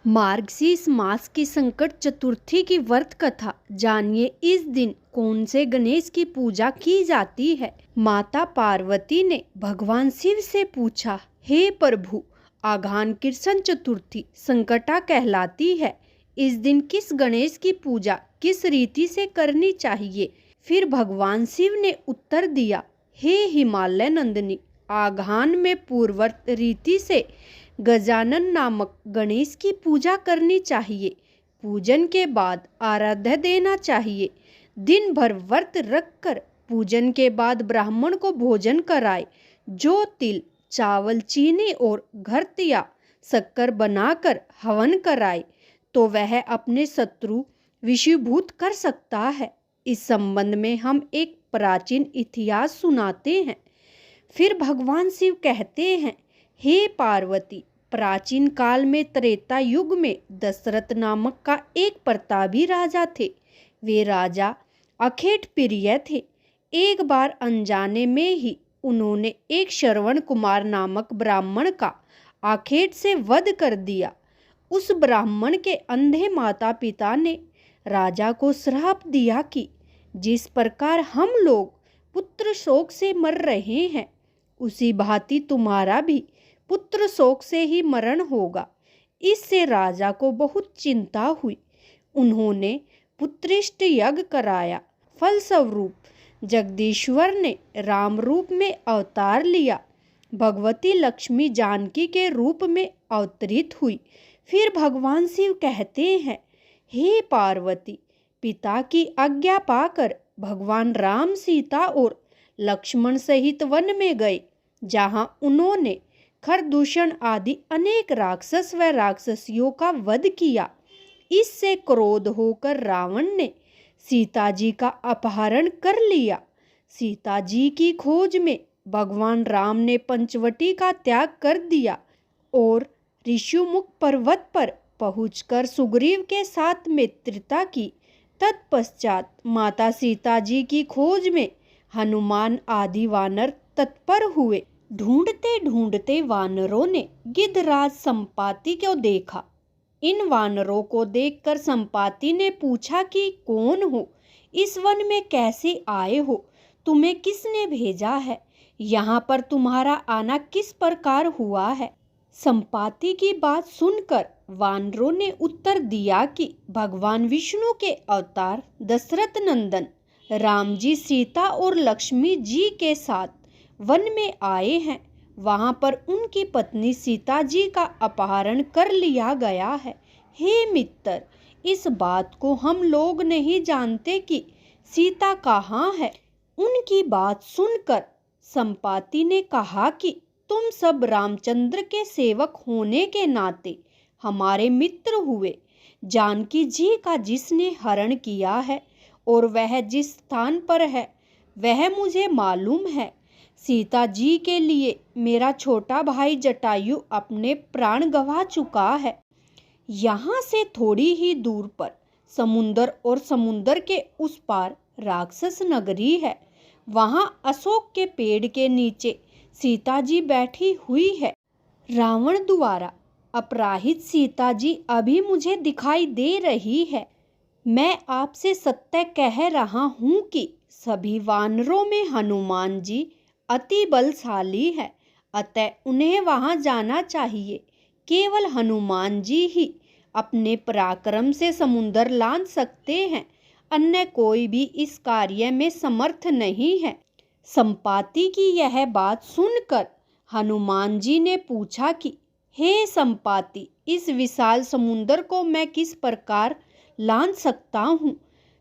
मार्गशीर्ष मास की संकट चतुर्थी की व्रत कथा जानिए। इस दिन कौन से गणेश की पूजा की जाती है। माता पार्वती ने भगवान शिव से पूछा, हे प्रभु, आघान कृष्ण चतुर्थी संकटा कहलाती है। इस दिन किस गणेश की पूजा किस रीति से करनी चाहिए। फिर भगवान शिव ने उत्तर दिया, हे हिमालय नंदिनी, आघान में पूर्ववर्त रीति से गजानन नामक गणेश की पूजा करनी चाहिए। पूजन के बाद आराध्य देना चाहिए। दिन भर व्रत रखकर पूजन के बाद ब्राह्मण को भोजन कराए। जो तिल, चावल, चीनी और घृत या शक्कर बनाकर हवन कराए तो वह अपने शत्रु विषीभूत कर सकता है। इस संबंध में हम एक प्राचीन इतिहास सुनाते हैं। फिर भगवान शिव कहते हैं, हे पार्वती, प्राचीन काल में त्रेता युग में दशरथ नामक का एक प्रतापी राजा थे। वे राजा अखेट प्रिय थे। एक बार अनजाने में ही उन्होंने एक श्रवण कुमार नामक ब्राह्मण का आखेट से वध कर दिया। उस ब्राह्मण के अंधे माता पिता ने राजा को श्राप दिया कि जिस प्रकार हम लोग पुत्र शोक से मर रहे हैं, उसी भांति तुम्हारा भी पुत्र शोक से ही मरण होगा। इससे राजा को बहुत चिंता हुई। उन्होंने पुत्रिष्ट यज्ञ कराया। फलस्वरूप जगदीश्वर ने राम रूप में अवतार लिया। भगवती लक्ष्मी जानकी के रूप में अवतरित हुई। फिर भगवान शिव कहते हैं, हे पार्वती, पिता की आज्ञा पाकर भगवान राम सीता और लक्ष्मण सहित वन में गए, जहां उन्होंने खरदूषण आदि अनेक राक्षस व राक्षसियों का वध किया। इससे क्रोध होकर रावण ने सीता जी का अपहरण कर लिया। सीता जी की खोज में भगवान राम ने पंचवटी का त्याग कर दिया और ऋषिमुख पर्वत पर पहुंचकर सुग्रीव के साथ मित्रता की। तत्पश्चात माता सीता जी की खोज में हनुमान आदि वानर तत्पर हुए। ढूंढते ढूंढते वानरों ने गिद्धराज संपाति को देखा। इन वानरों को देखकर संपाति ने पूछा कि कौन हो, इस वन में कैसे आए हो, तुम्हें किसने भेजा है, यहाँ पर तुम्हारा आना किस प्रकार हुआ है। संपाति की बात सुनकर वानरों ने उत्तर दिया कि भगवान विष्णु के अवतार दशरथ नंदन राम जी सीता और लक्ष्मी जी के साथ वन में आए हैं। वहां पर उनकी पत्नी सीता जी का अपहरण कर लिया गया है। हे मित्र, इस बात को हम लोग नहीं जानते कि सीता कहाँ है। उनकी बात सुनकर संपाति ने कहा कि तुम सब रामचंद्र के सेवक होने के नाते हमारे मित्र हुए। जानकी जी का जिसने हरण किया है और वह जिस स्थान पर है वह मुझे मालूम है। सीता जी के लिए मेरा छोटा भाई जटायु अपने प्राण गंवा चुका है। यहाँ से थोड़ी ही दूर पर समुंदर और समुंदर के उस पार राक्षस नगरी है। वहाँ अशोक के पेड़ के नीचे सीता जी बैठी हुई है। रावण द्वारा अपराहित सीता जी अभी मुझे दिखाई दे रही है। मैं आपसे सत्य कह रहा हूँ कि सभी वानरों में हनुमान जी अति बलशाली है, अतः उन्हें वहां जाना चाहिए। केवल हनुमान जी ही अपने पराक्रम से समुंदर लांघ सकते हैं, अन्य कोई भी इस कार्य में समर्थ नहीं है। संपाति की यह बात सुनकर हनुमान जी ने पूछा कि हे संपाति, इस विशाल समुंदर को मैं किस प्रकार लांघ सकता हूँ।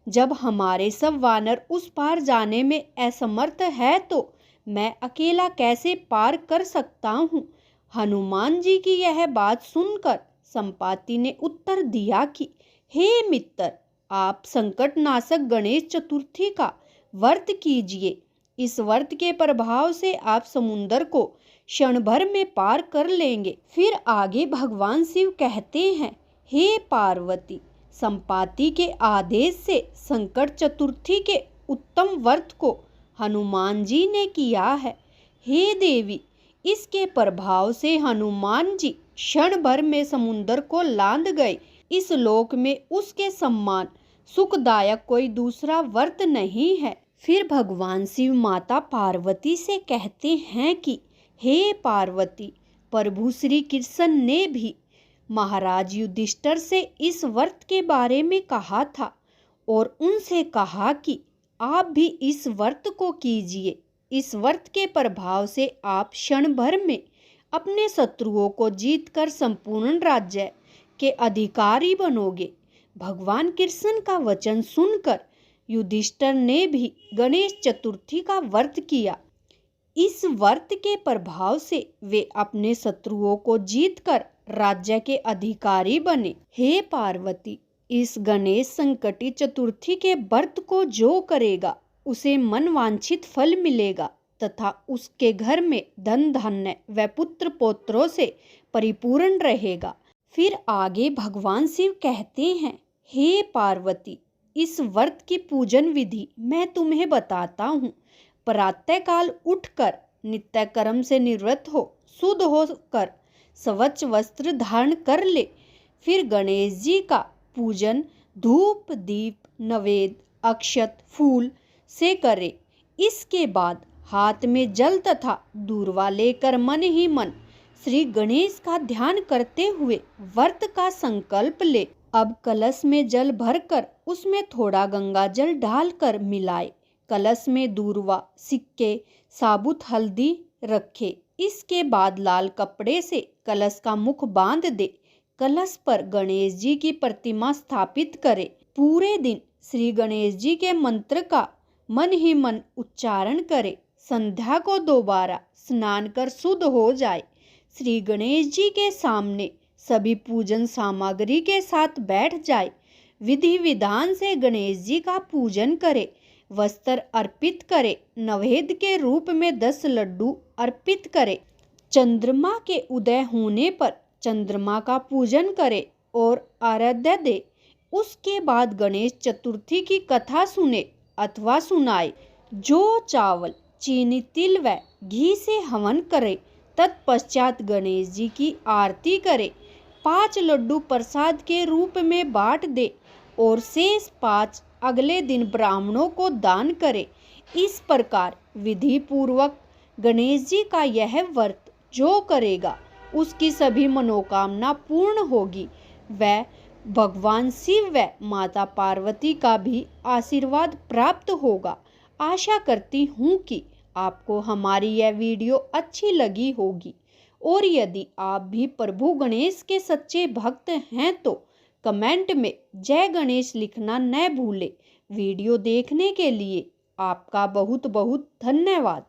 जब हमारे सब वानर उस पार जाने में असमर्थ है तो मैं अकेला कैसे पार कर सकता हूँ। हनुमान जी की यह बात सुनकर संपाति ने उत्तर दिया कि हे मित्र, आप संकटनाशक गणेश चतुर्थी का व्रत कीजिए। इस व्रत के प्रभाव से आप समुंदर को क्षण भर में पार कर लेंगे। फिर आगे भगवान शिव कहते हैं, हे पार्वती, संपाति के आदेश से संकट चतुर्थी के उत्तम व्रत को हनुमान जी ने किया है। हे देवी, इसके प्रभाव से हनुमान जी क्षण भर में समुद्र को लांद गए। इस लोक में उसके सम्मान सुखदायक कोई दूसरा व्रत नहीं है। फिर भगवान शिव माता पार्वती से कहते हैं कि हे पार्वती, प्रभु श्री कृष्ण ने भी महाराज युधिष्ठिर से इस व्रत के बारे में कहा था और उनसे कहा कि आप भी इस व्रत को कीजिए। इस व्रत के प्रभाव से आप क्षण भर में अपने शत्रुओं को जीतकर संपूर्ण राज्य के अधिकारी बनोगे। भगवान कृष्ण का वचन सुनकर युधिष्ठिर ने भी गणेश चतुर्थी का व्रत किया। इस व्रत के प्रभाव से वे अपने शत्रुओं को जीतकर राज्य के अधिकारी बने। हे पार्वती, इस गणेश संकटी चतुर्थी के व्रत को जो करेगा उसे मनवांछित फल मिलेगा तथा उसके घर में धन धान्य व पुत्र पौत्रों से परिपूर्ण रहेगा। फिर आगे भगवान शिव कहते हैं, हे पार्वती, इस व्रत की पूजन विधि मैं तुम्हें बताता हूँ। प्रातःकाल उठकर नित्य कर्म से निवृत्त हो, शुद्ध होकर स्वच्छ वस्त्र धारण कर ले। फिर गणेश जी का पूजन धूप दीप नवेद अक्षत फूल से करे। इसके बाद हाथ में जल तथा दूर्वा लेकर मन ही मन श्री गणेश का ध्यान करते हुए व्रत का संकल्प ले। अब कलश में जल भरकर उसमें थोड़ा गंगा जल डालकर मिलाए। कलश में दूर्वा सिक्के साबुत हल्दी रखे। इसके बाद लाल कपड़े से कलश का मुख बांध दे। कलश पर गणेश जी की प्रतिमा स्थापित करे। पूरे दिन श्री गणेश जी के मंत्र का मन ही मन उच्चारण करे। संध्या को दोबारा स्नान कर शुद्ध हो जाए। श्री गणेश जी के सामने सभी पूजन सामग्री के साथ बैठ जाए। विधि विधान से गणेश जी का पूजन करे। वस्त्र अर्पित करे। नैवेद्य के रूप में 10 लड्डू अर्पित करे। चंद्रमा के उदय होने पर चंद्रमा का पूजन करे और आराध्य दे। उसके बाद गणेश चतुर्थी की कथा सुने अथवा सुनाए। जो चावल चीनी तिल व घी से हवन करे। तत्पश्चात गणेश जी की आरती करे। 5 लड्डू प्रसाद के रूप में बांट दे और शेष 5 अगले दिन ब्राह्मणों को दान करे। इस प्रकार विधि पूर्वक गणेश जी का यह व्रत जो करेगा उसकी सभी मनोकामना पूर्ण होगी। वह भगवान शिव व माता पार्वती का भी आशीर्वाद प्राप्त होगा। आशा करती हूँ कि आपको हमारी यह वीडियो अच्छी लगी होगी और यदि आप भी प्रभु गणेश के सच्चे भक्त हैं तो कमेंट में जय गणेश लिखना न भूलें। वीडियो देखने के लिए आपका बहुत बहुत धन्यवाद।